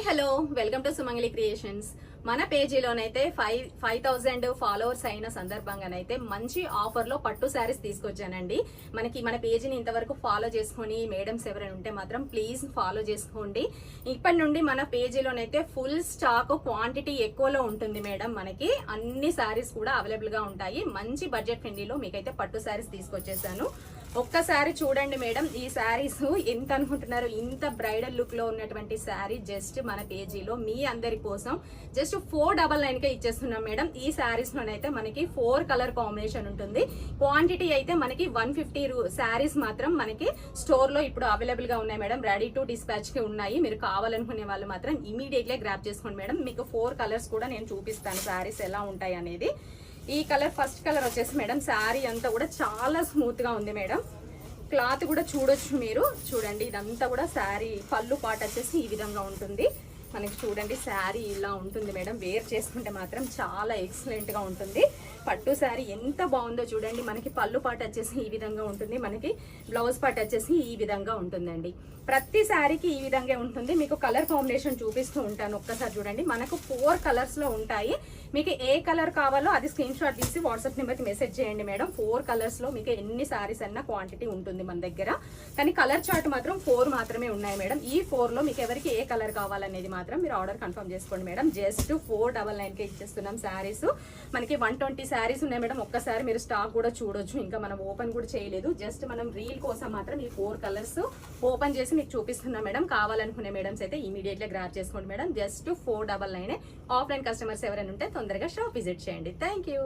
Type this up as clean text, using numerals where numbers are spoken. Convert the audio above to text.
Hello welcome to Sumangali creations. మన పేజీలోనైతే 5,000 followers అయిన సందర్భంగానైతే మంచి ఆఫర్ లో పట్టు శారీస్ తీసుకొచ్చానండి. మన పేజీని ఇంతవరకు ఫాలో చేసుకుని మేడమ్స్ ఎవరైనా ఉంటే మాత్రం ప్లీజ్ ఫాలో చేసుకోండి. ఇప్పటి నుండి మన పేజీలోనైతే ఫుల్ స్టాక్ క్వాంటిటీ ఎక్కువలో ఉంటుంది మేడం. మనకి అన్ని శారీస్ కూడా అవైలబుల్ గా ఉంటాయి. మంచి బడ్జెట్ ఫ్రెండ్లీలో మీకైతే పట్టు శారీస్ తీసుకొచ్చేసాను. ఒక్కసారి చూడండి మేడం, ఈ శారీస్ ఎంత అనుకుంటున్నారు? ఇంత బ్రైడల్ లుక్ లో ఉన్నటువంటి శారీ జస్ట్ మన పేజీలో మీ అందరి కోసం జస్ట్ 499 కే ఇచ్చేస్తున్నాం మేడం. ఈ శారీస్ లోనైతే మనకి 4 కలర్ కాంబినేషన్ ఉంటుంది. క్వాంటిటీ అయితే మనకి 150 శారీస్ మాత్రం మనకి స్టోర్ లో ఇప్పుడు అవైలబుల్ గా ఉన్నాయి మేడం. రెడీ టు డిస్పాచ్ కి ఉన్నాయి. మీరు కావాలనుకునే వాళ్ళు మాత్రం ఇమీడియట్లీ గ్రాప్ చేసుకోండి మేడం. మీకు 4 కలర్స్ కూడా నేను చూపిస్తాను శారీస్ ఎలా ఉంటాయి అనేది. ఈ కలర్ ఫస్ట్ కలర్ వచ్చేసి మేడం, శారీ అంతా కూడా చాలా స్మూత్ గా ఉంది మేడం. క్లాత్ కూడా చూడొచ్చు మీరు. చూడండి, ఇదంతా కూడా శారీ పళ్ళు పాట వచ్చేసి ఈ విధంగా ఉంటుంది మనకి. చూడండి, శారీ ఇలా ఉంటుంది మేడం. వేర్ చేసుకుంటే మాత్రం చాలా ఎక్సలెంట్ గా ఉంటుంది. పట్టు శారీ ఎంత బాగుందో చూడండి. మనకి పళ్ళు పాట వచ్చేసి ఈ విధంగా ఉంటుంది. మనకి బ్లౌజ్ పాట వచ్చేసి ఈ విధంగా ఉంటుందండి. ప్రతి శారీకి ఈ విధంగా ఉంటుంది. మీకు కలర్ కాంబినేషన్ చూపిస్తూ ఉంటాను. ఒక్కసారి చూడండి, మనకు 4 కలర్స్ లో ఉంటాయి. మీకు ఏ కలర్ కావాలో అది స్క్రీన్ షాట్ తీసి వాట్సాప్ నెంబర్కి మెసేజ్ చేయండి మేడం. 4 కలర్స్ లో మీకు ఎన్ని శారీస్ అన్నా క్వాంటిటీ ఉంటుంది మన దగ్గర. కానీ కలర్ చార్ట్ మాత్రం 4 మాత్రమే ఉన్నాయి మేడం. ఈ 4 లో మీకు ఎవరికి ఏ కలర్ కావాలనేది మాత్రం మీరు ఆర్డర్ కన్ఫర్మ్ చేసుకోండి మేడం. జస్ట్ 499 కే ఇచ్చేస్తున్నాం శారీస్. మనకి 120 శారీస్ ఉన్నాయి మేడం. ఒక్కసారి మీరు స్టాక్ కూడా చూడొచ్చు. ఇంకా మనం ఓపెన్ కూడా చేయలేదు. జస్ట్ మనం రీల్ కోసం మాత్రం ఈ 4 కలర్స్ ఓపెన్ చేసి మీకు చూపిస్తున్నాం మేడం. కావాలనుకునే మేడమ్స్ అయితే ఇమీడియట్లీ గ్రాప్ చేసుకోండి మేడం. జస్ట్ 499. ఆఫ్లైన్ కస్టమర్స్ ఎవరైనా ఉంటే తొందరగా షాప్ విజిట్ చేయండి. Thank you.